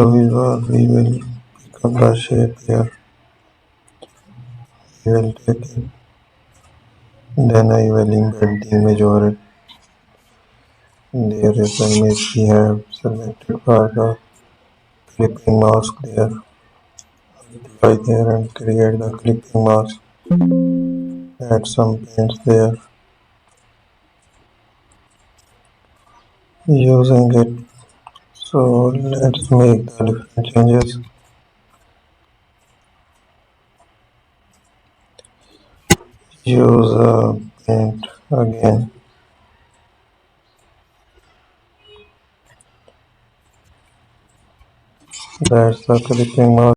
visual, we will pick up the shape here. We will take it. Then I will embed the image over it. There is the image we have selected for the clipping mask there. Apply there and create the clipping mask. Add some paints there. Using it. So let's make the different changes. Use paint again. That's the clipping mask.